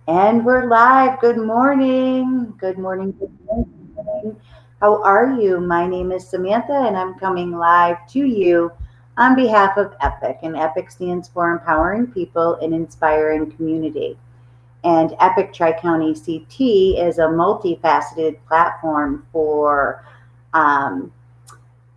And we're live. Good morning. Good morning. Good morning. How are you? My name is Samantha, and I'm coming live to you on behalf of EPIC. And EPIC stands for Empowering People and Inspiring Community. And EPIC Tri County CT is a multifaceted platform for um,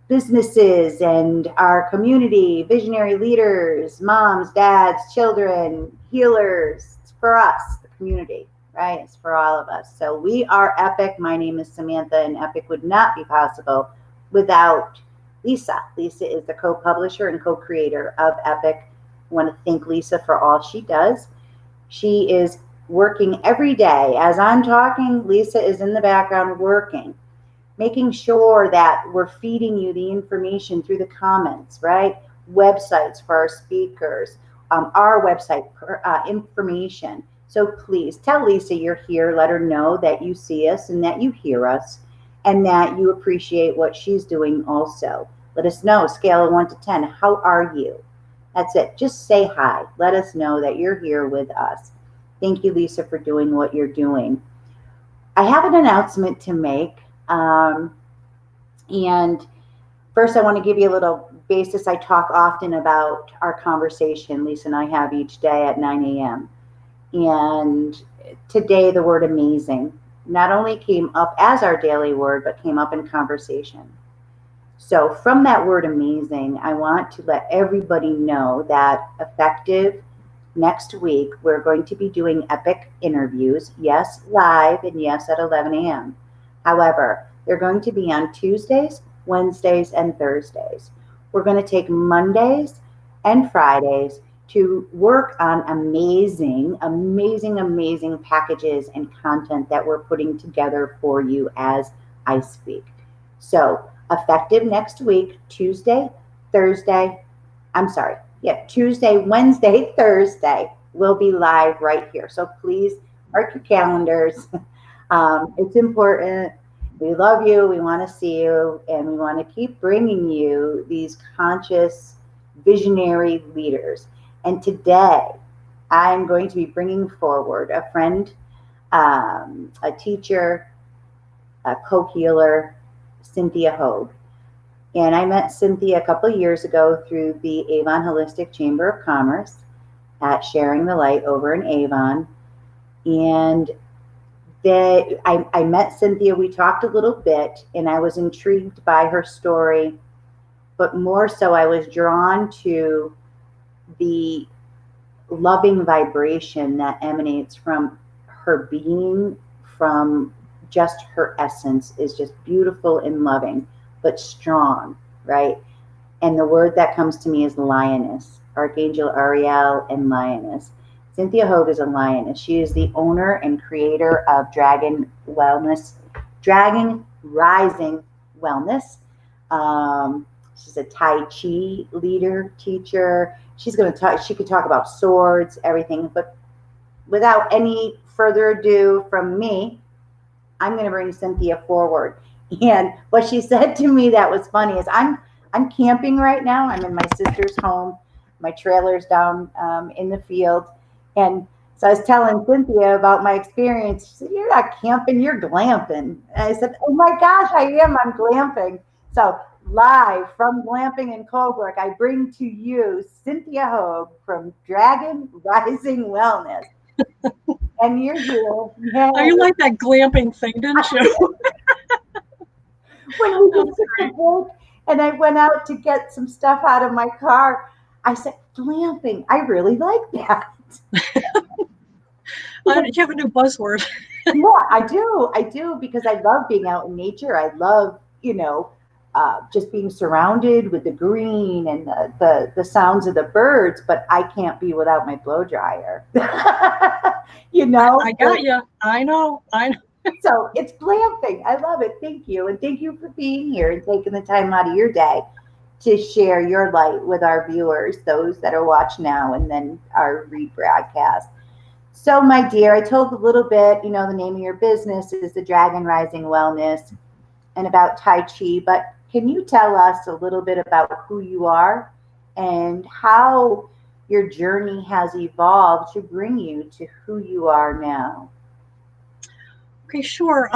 businesses and our community, visionary leaders, moms, dads, children, healers. It's for us, the community, right? It's for all of us. So we are Epic. My name is Samantha, and Epic would not be possible without Lisa. Lisa is the co publisher and co creator of Epic. I want to thank Lisa for all she does. She is working every day. As I'm talking, Lisa is in the background working, making sure that we're feeding you the information through the comments, right? Websites for our speakers, our website information. So please tell Lisa you're here. Let her know that you see us and that you hear us and that you appreciate what she's doing also. Let us know, scale of 1 to 10. How are you? That's it. Just say hi. Let us know that you're here with us. Thank you, Lisa, for doing what you're doing. I have an announcement to make. Um, and first, I want to give you a little basis. I talk often about our conversation Lisa and I have each day at 9 a.m. And today, the word amazing not only came up as our daily word, but came up in conversation. So, from that word amazing, I want to let everybody know that effective next week, we're going to be doing epic interviews, yes, live, and yes, at 11 a.m. However, they're going to be on Tuesdays, Wednesdays, and Thursdays. We're going to take Mondays and Fridays to work on amazing packages and content that we're putting together for you as I speak. So, effective next week, Tuesday, Thursday, I'm sorry, yeah, Tuesday, Wednesday, Thursday, we'll be live right here. So please mark your calendars. It's important. We love you. We want to see you. And we want to keep bringing you these conscious, visionary leaders. And today, I'm going to be bringing forward a friend, a teacher, a co healer, Cynthia Hoag. And I met Cynthia a couple of years ago through the Avon Holistic Chamber of Commerce at Sharing the Light over in Avon. And I met Cynthia, we talked a little bit, and I was intrigued by her story, but more so, I was drawn to the loving vibration that emanates from her being, from just her essence, is just beautiful and loving, but strong, right? And the word that comes to me is lioness, Archangel Ariel and lioness. Cynthia Hoag is a lioness. She is the owner and creator of Dragon Rising Wellness. She's a Tai Chi leader, teacher. She's going to talk, she could talk about swords, everything. But without any further ado from me, I'm going to bring Cynthia forward. And what she said to me that was funny is I'm camping right now. I'm in my sister's home. My trailer's down in the field. And so I was telling Cynthia about my experience. She said, "You're not camping, you're glamping." And I said, "Oh my gosh, I am. I'm glamping." So live from glamping in Colebrook, I bring to you Cynthia Hoag from Dragon Rising Wellness. And you're here. Oh, Yay. you like that glamping thing, didn't you? When we Oh, just took the break and I went out to get some stuff out of my car, I said, glamping, I really like that. you have a new buzzword. Yeah, I do, because I love being out in nature. I love, just being surrounded with the green and the sounds of the birds, but I can't be without my blow dryer. you know? I got you. I know. I know. So it's glamping. I love it. Thank you. And thank you for being here and taking the time out of your day to share your light with our viewers, those that are watching now and then our rebroadcast. So, my dear, I told a little bit, the name of your business is the Dragon Rising Wellness and about Tai Chi, but can you tell us a little bit about who you are and how your journey has evolved to bring you to who you are now? Okay, sure.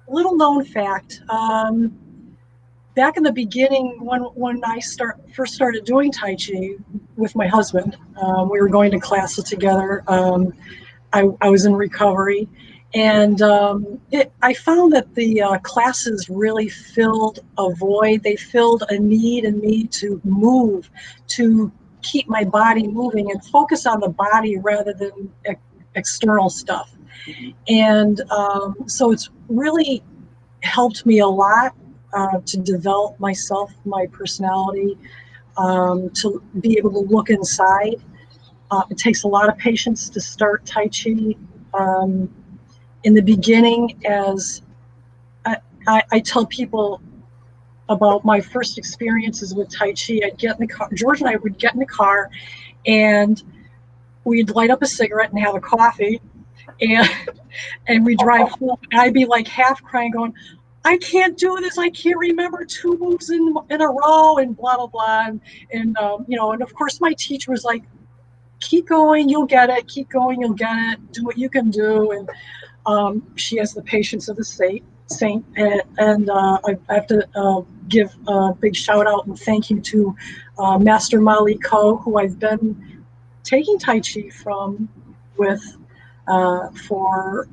Little known fact. Back in the beginning, when I first started doing Tai Chi with my husband, we were going to classes together. I was in recovery, and I found that the classes really filled a void. They filled a need in me to move, to keep my body moving and focus on the body rather than external stuff. And so it's really helped me a lot to develop myself, my personality, to be able to look inside. It takes a lot of patience to start Tai Chi. Um, in the beginning, as I tell people about my first experiences with Tai Chi, I'd get in the car. George and I would get in the car, and we'd light up a cigarette and have a coffee, and and we drive home. And I'd be like half crying, going, "I can't do this. I can't remember two moves in a row," and blah blah blah. And of course, my teacher was like, "Keep going, you'll get it. Keep going, you'll get it. Do what you can do." And she has the patience of a saint, and I have to give a big shout out and thank you to Master Mali Ko, who I've been taking Tai Chi from with for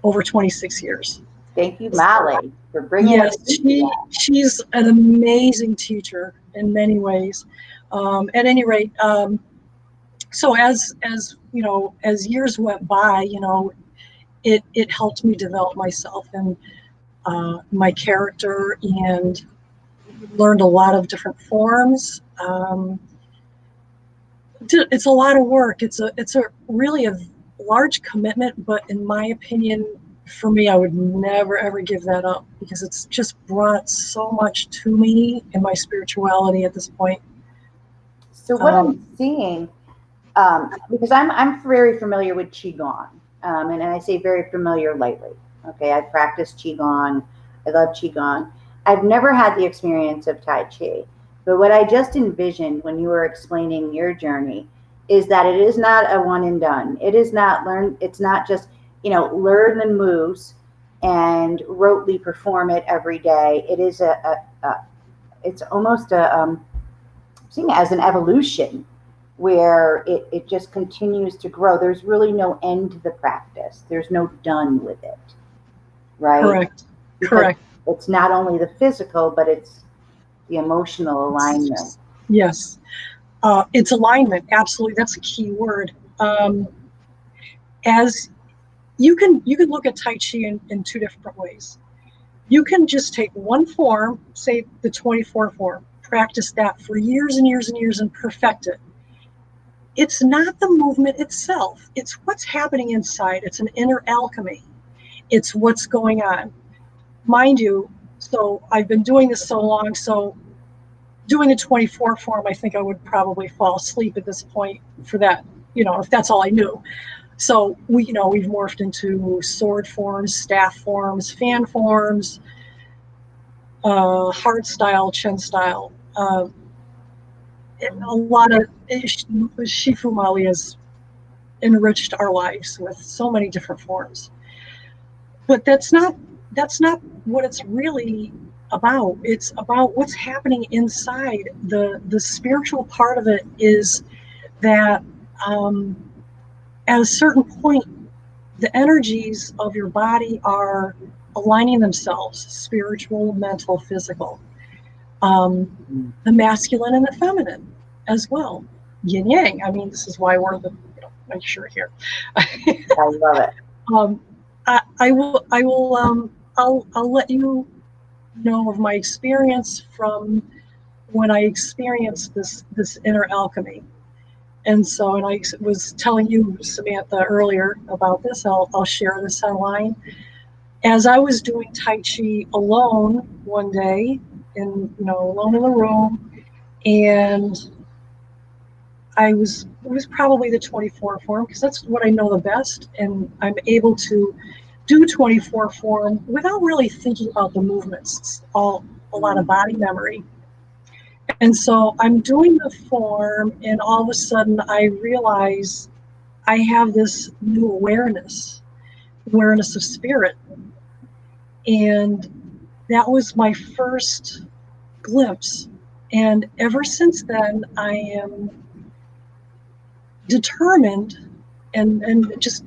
over 26 years. Thank you, So, Molly, for bringing us yes, into that. she's an amazing teacher in many ways. At any rate, so as years went by, it helped me develop myself and my character, and learned a lot of different forms. It's a lot of work. It's a really a large commitment, but in my opinion, for me, I would never ever give that up because it's just brought so much to me in my spirituality at this point. So what Um, I'm seeing, because I'm very familiar with qigong, and I say very familiar lightly. Okay, I practice qigong. I love qigong. I've never had the experience of tai chi, but what I just envisioned when you were explaining your journey is that it is not a one and done. It is not learn. It's not just learn the moves and rotely perform it every day. It is a it's almost seeing it as an evolution where it just continues to grow. There's really no end to the practice. There's no done with it, right? Correct. Because Correct. it's not only the physical, but it's the emotional alignment. Yes. It's alignment. Absolutely. That's a key word. As you can look at Tai Chi in two different ways. You can just take one form, say the 24 form, practice that for years and years and years and perfect it. It's not the movement itself, it's what's happening inside. It's an inner alchemy, it's what's going on. Mind you, so I've been doing this so long, so doing the 24 form, I think I would probably fall asleep at this point for that, if that's all I knew. So we've morphed into sword forms, staff forms, fan forms, hard style, Chen style. A lot of Shifu Mali has enriched our lives with so many different forms. But that's not what it's really about. It's about what's happening inside. The spiritual part of it is that at a certain point, the energies of your body are aligning themselves, spiritual, mental, physical, the masculine and the feminine as well, yin yang. I mean, this is why we're the my shirt here. I love it. um, I'll let you know of my experience from when I experienced this inner alchemy. And I was telling you, Samantha, earlier about this. I'll share this online. As I was doing Tai Chi alone one day, alone in the room, and it was probably the 24 form because that's what I know the best, and I'm able to do 24 form without really thinking about the movements. It's all a lot of body memory. And so I'm doing the form, and all of a sudden I realize I have this new awareness of spirit. And that was my first glimpse. And ever since then, I am determined and just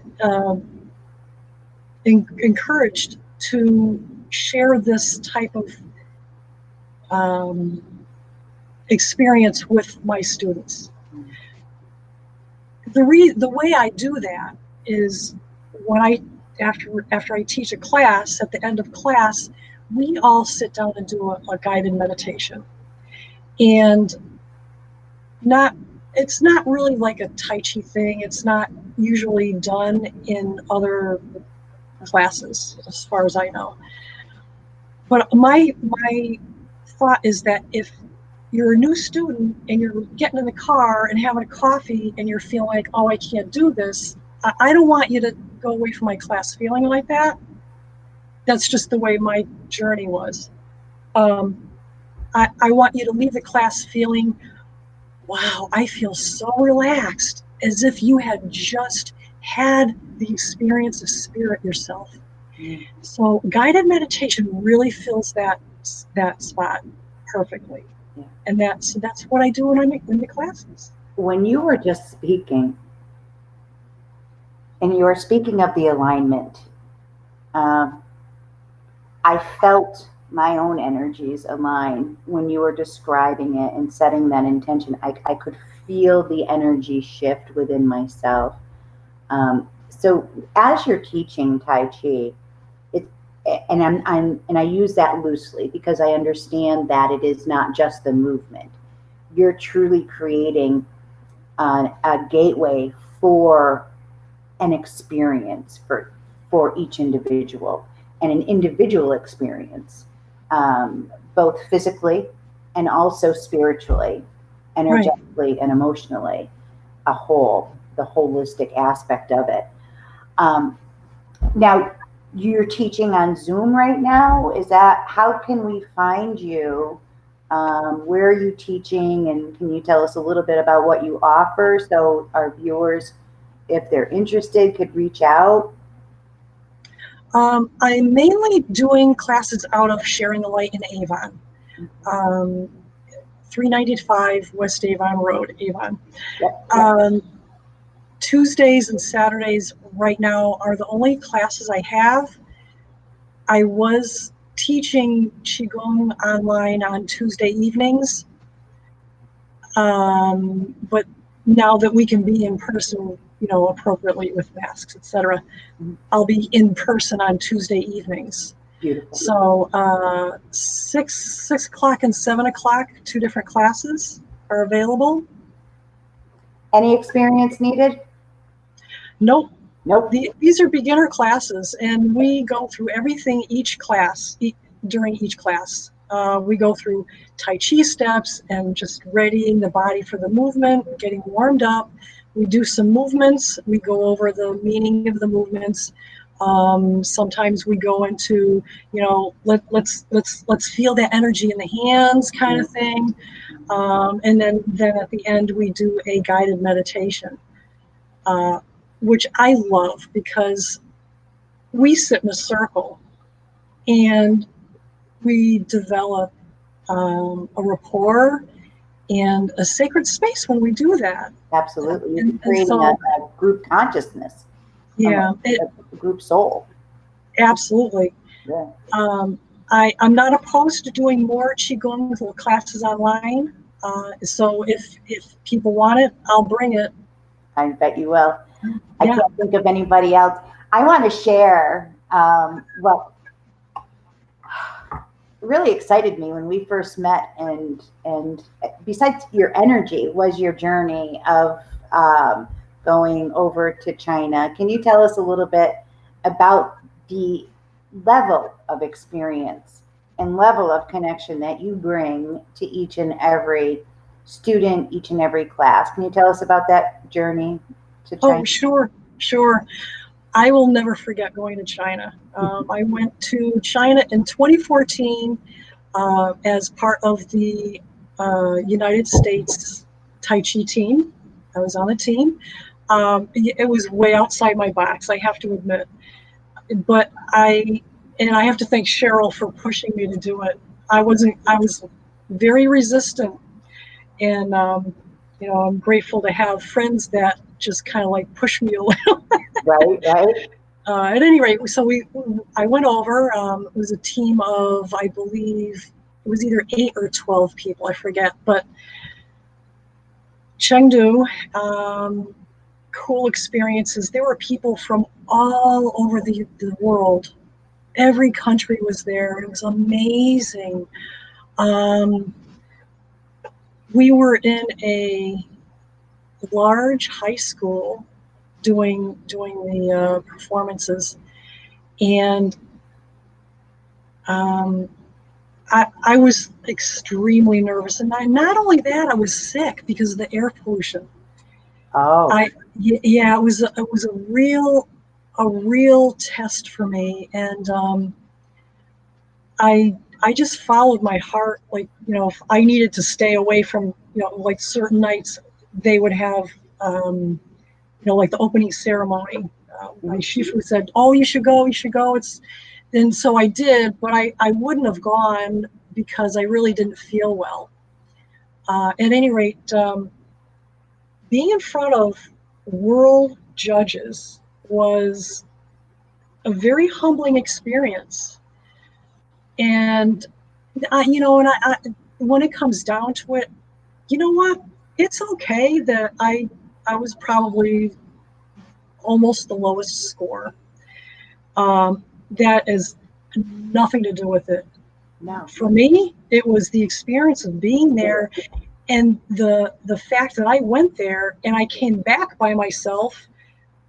encouraged to share this type of um, experience with my students. The way I do that is when after I teach a class, at the end of class, we all sit down and do a guided meditation. And not it's not really like a Tai Chi thing. It's not usually done in other classes, as far as I know. But my thought is that if you're a new student and you're getting in the car and having a coffee and you're feeling like, oh, I can't do this, I don't want you to go away from my class feeling like that. That's just the way my journey was. Um, I want you to leave the class feeling, wow, I feel so relaxed, as if you had just had the experience of spirit yourself. Mm. So guided meditation really fills that spot perfectly. Yeah. And that's what I do when I'm in the classes. When you were just speaking, and you were speaking of the alignment, um, I felt my own energies align when you were describing it and setting that intention. I could feel the energy shift within myself. So as you're teaching Tai Chi, it, and and I use that loosely because I understand that it is not just the movement. You're truly creating a gateway for an experience for each individual, and an individual experience, both physically and also spiritually, Right. energetically, and emotionally, a whole, the holistic aspect of it. Um, Now, you're teaching on Zoom right now. Is that, how can we find you? Where are you teaching? And can you tell us a little bit about what you offer so our viewers, if they're interested, could reach out? I'm mainly doing classes out of Sharing the Light in Avon, um, 395 West Avon Road, Avon. Yep, yep. Um, Tuesdays and Saturdays right now are the only classes I have. I was teaching Qigong online on Tuesday evenings, but now that we can be in person, appropriately with masks, etc., Mhm. I'll be in person on Tuesday evenings. Beautiful. So 6 o'clock and 7 o'clock, two different classes are available. Any experience needed? Nope. Nope. These are beginner classes, and we go through everything during each class. We go through Tai Chi steps and just readying the body for the movement, getting warmed up. We do some movements. We go over the meaning of the movements. Sometimes we go into, let's feel that energy in the hands kind Mm. of thing. And then at the end we do a guided meditation, uh, which I love because we sit in a circle and we develop a rapport and a sacred space when we do that. Absolutely. You're And creating so, a group consciousness, yeah, a group soul. absolutely. Yeah. Um, I'm not opposed to doing more Qigong classes online. So if people want it, I'll bring it. I bet you will. I Yeah. can't think of anybody else. I want to share what really excited me when we first met, and besides your energy was your journey of um, going over to China. Can you tell us a little bit about the level of experience and level of connection that you bring to each and every student, each and every class? Can you tell us about that journey to Oh, China? sure, sure. I will never forget going to China. I went to China in 2014 as part of the United States Tai Chi team. I was on the team. It was way outside my box, I have to admit. But I have to thank Cheryl for pushing me to do it. I was very resistant, and I'm grateful to have friends that just kind of like push me a little. Right, right. At any rate, I went over. It was a team of, I believe, it was either 8 or 12 people, I forget. But Chengdu, cool experiences. There were people from all over the world. Every country was there. It was amazing. Um, we were in a large high school doing the performances, and um, I was extremely nervous. And not only that, I was sick because of the air pollution. Oh, Yeah, it was a real test for me, and I just followed my heart. Like, if I needed to stay away from, like certain nights, they would have, like the opening ceremony. My mhm, shifu said, "Oh, you should go. You should go." And so I did, but I wouldn't have gone because I really didn't feel well. At any rate, being in front of world judges was a very humbling experience. And when it comes down to it, you know what? It's okay that I was probably almost the lowest score. That is nothing to do with it. no, For me, it was the experience of being there, and the fact that I went there and I came back by myself,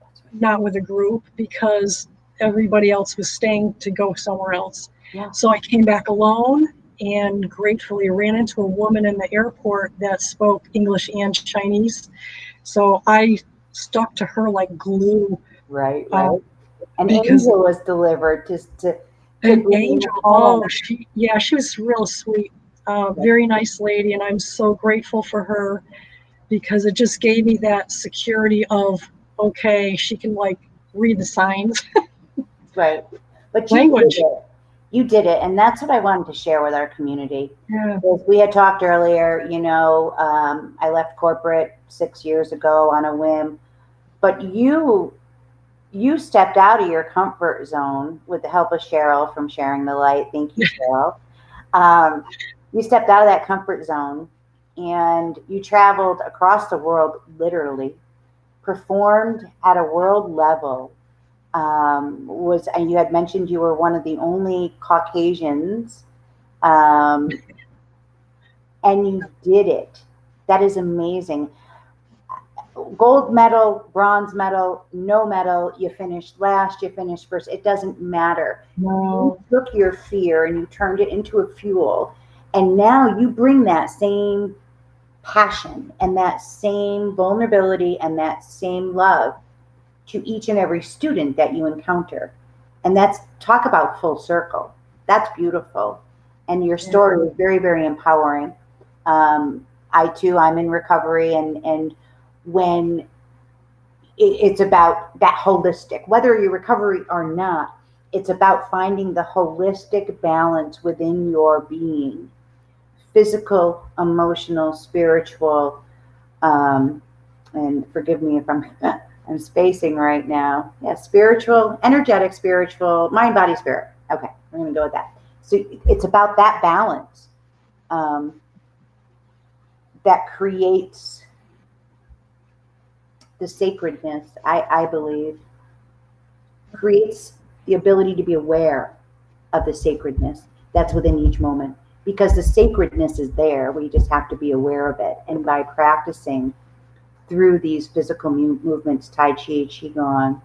that's right. not with a group, because everybody else was staying to go somewhere else. Yeah, So I came back alone, and gratefully ran into a woman in the airport that spoke English and Chinese. So I stuck to her like glue, right, uh, right. An because angel was delivered to an bring you angel. home. Oh, she was real sweet, very nice lady, and I'm so grateful for her because it just gave me that security of, okay, she can like read the signs. Right. But you did Language. it. You did it. And that's what I wanted to share with our community. Yeah. Is we had talked earlier, I left corporate 6 years ago on a whim, but you stepped out of your comfort zone with the help of Cheryl from Sharing the Light. Thank you, Cheryl. Um, you stepped out of that comfort zone and you traveled across the world, literally, performed at a world level. Was and you had mentioned you were one of the only Caucasians, um, and you did it. That is amazing. Gold medal, bronze medal, no medal, you finished last, you finished first, it doesn't matter. You No. took your fear and you turned it into a fuel. And now you bring that same passion and that same vulnerability and that same love to each and every student that you encounter. And that's talk about full circle. That's beautiful. And your Yeah. story was very, very empowering. I too, I'm in recovery, and when it's about that holistic, whether you're recovery or not, it's about finding the holistic balance within your being, physical, emotional, spiritual, um, and forgive me if I'm spacing right now. Yeah, spiritual, energetic, spiritual, mind, body, spirit. Okay, we're gonna go with that. So it's about that balance, um, that creates the sacredness. I believe creates the ability to be aware of the sacredness that's within each moment, because the sacredness is there. We just have to be aware of it, and by practicing through these physical movements, Tai Chi, Qigong,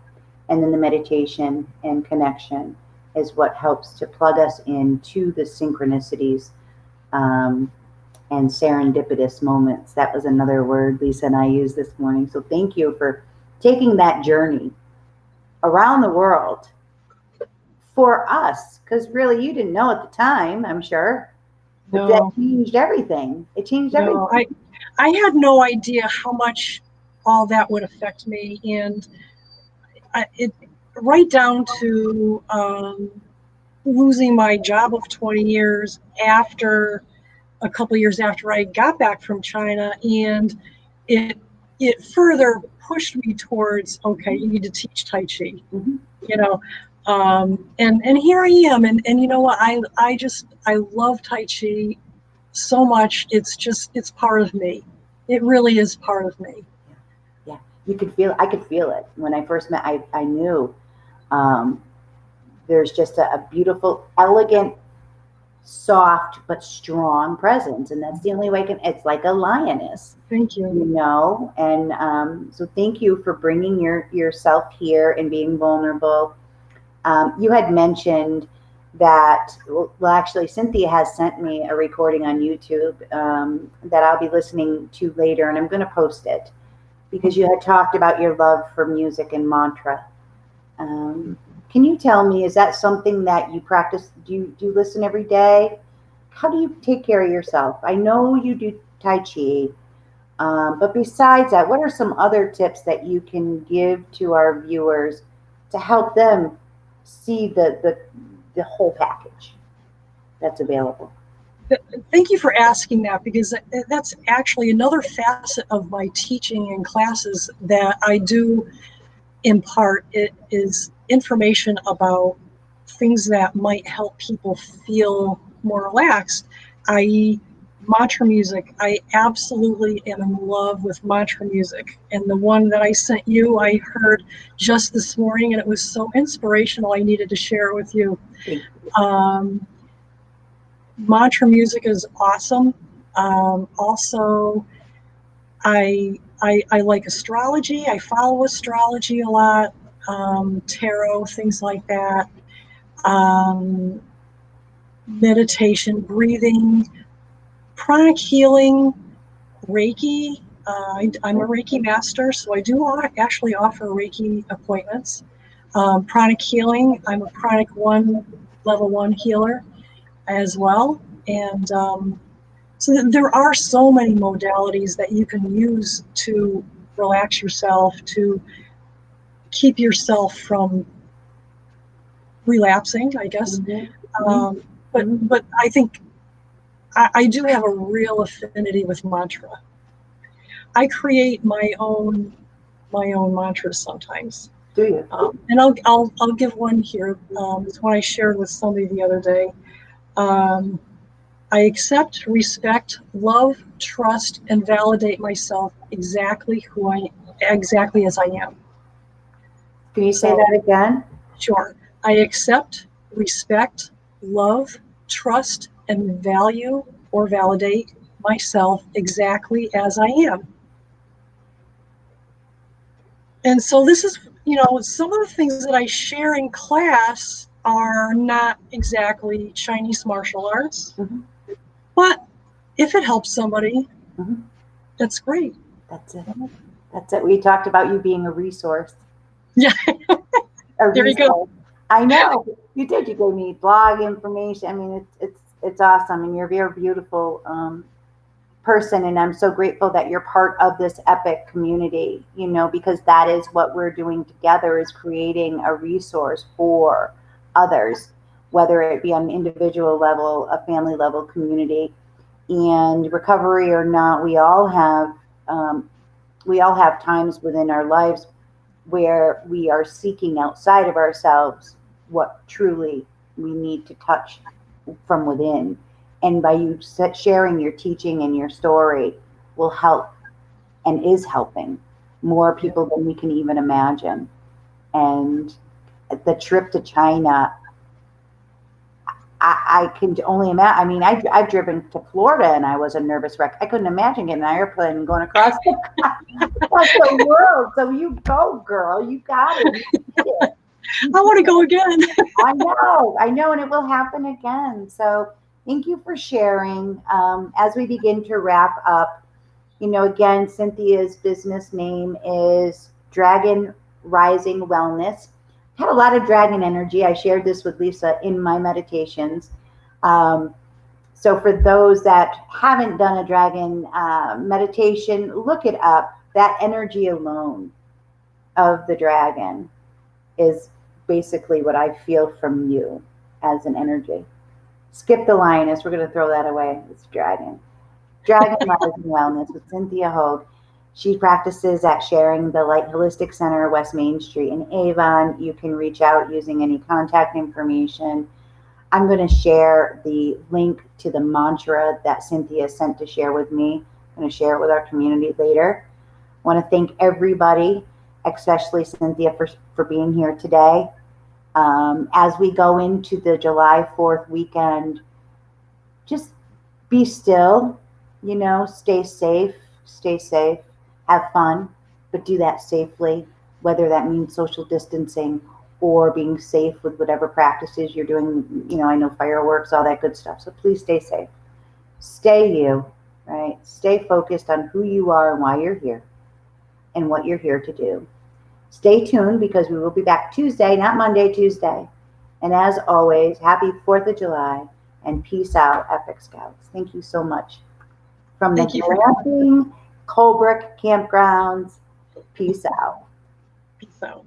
and then the meditation and connection is what helps to plug us into the synchronicities, um, and serendipitous moments. That was another word Lisa and I used this morning. So thank you for taking that journey around the world for us, because really you didn't know at the time, I'm sure. But that No, changed everything. It changed no. everything. I had no idea how much all that would affect me, and it right down to losing my job of 20 years after a couple of years after I got back from China, and it it further pushed me towards, okay, you need to teach Tai Chi, Mm-hmm. you know. And here I am, and you know what, I love Tai Chi so much. It's part of me. It really is part of me. Yeah, you could feel. I could feel it when I first met. I knew. Um, there's just a beautiful, elegant, soft but strong presence, and that's the only way I can. It's like a lioness, Thank you. And so thank you for bringing yourself here and being vulnerable. You had mentioned that, well, actually, Cynthia has sent me a recording on YouTube that I'll be listening to later, and I'm going to post it because you had talked about your love for music and mantra. Um, can you tell me, is that something that you practice? Do you listen every day? How do you take care of yourself? I know you do Tai Chi, but besides that, what are some other tips that you can give to our viewers to help them see the whole package that's available? Thank you for asking that, because that's actually another facet of my teaching and classes that I do impart. It is information about things that might help people feel more relaxed, i.e., mantra music. I absolutely am in love with mantra music. And the one that I sent you, I heard just this morning, and it was so inspirational. I needed to share it with you. Thank Um, Mantra music is awesome. Also, I like astrology. I follow astrology a lot, tarot, things like that. Um, Meditation, breathing, pranic healing, Reiki. I'm a Reiki master, so I do actually offer Reiki appointments. Pranic healing, I'm a pranic one, level one healer as well. And so there are so many modalities that you can use to relax yourself, to keep yourself from relapsing, I guess. you. Um, but I think I do have a real affinity with mantra. I create my own mantras sometimes, Do you? and I'll give one here. It's one I shared with somebody the other day. Um, I accept, respect, love, trust, and validate myself exactly as I am. Can you say So, that again? sure. I accept, respect, love, trust, and value or validate myself exactly as I am. And so this is, some of the things that I share in class are not exactly Chinese martial arts, Hmm. but if it helps somebody, Hmm. that's great. That's it. That's it. We talked about you being a resource. Yeah, A there you go. resource. I know you did. You gave me blog information. I mean, it's awesome, and you're a very beautiful person, and I'm so grateful that you're part of this epic community. Because that is what we're doing together, is creating a resource for others, whether it be on an individual level, a family level, community, and recovery or not. Um, we all have times within our lives where we are seeking outside of ourselves what truly we need to touch from within. And by you sharing your teaching and your story will help and is helping more Yeah. people than we can even imagine. And the trip to China, I can only imagine. I mean, I've driven to Florida and I was a nervous wreck. I couldn't imagine getting an airplane and going across across the world. So you go, girl. You got it. You did it. I want to go again. I know, and it will happen again. So thank you for sharing. As we begin to wrap up, again, Cynthia's business name is Dragon Rising Wellness. Had a lot of dragon energy. I shared this with Lisa in my meditations. Um, So for those that haven't done a dragon meditation, look it up. That energy alone of the dragon is basically what I feel from you as an energy. Skip the lioness. We're going to throw that away. It's dragon. Dragon Rising Wellness with Cynthia Hoag. She practices at Sharing the Light Holistic Center, West Main Street in Avon. You can reach out using any contact information. I'm going to share the link to the mantra that Cynthia sent to share with me. I'm going to share it with our community later. I want to thank everybody, especially Cynthia, for being here today. As we go into the July 4th weekend, just be still, stay safe, have fun, but do that safely, whether that means social distancing or being safe with whatever practices you're doing. I know fireworks, all that good stuff. So please stay safe. Stay you, right? Stay focused on who you are and why you're here and what you're here to do. Stay tuned because we will be back Tuesday, not Monday, Tuesday. And as always, happy 4th of July and peace out, Epic Scouts. Thank you so much. From the Thank you for joining us. glamping Colebrook campgrounds, peace out. Peace out.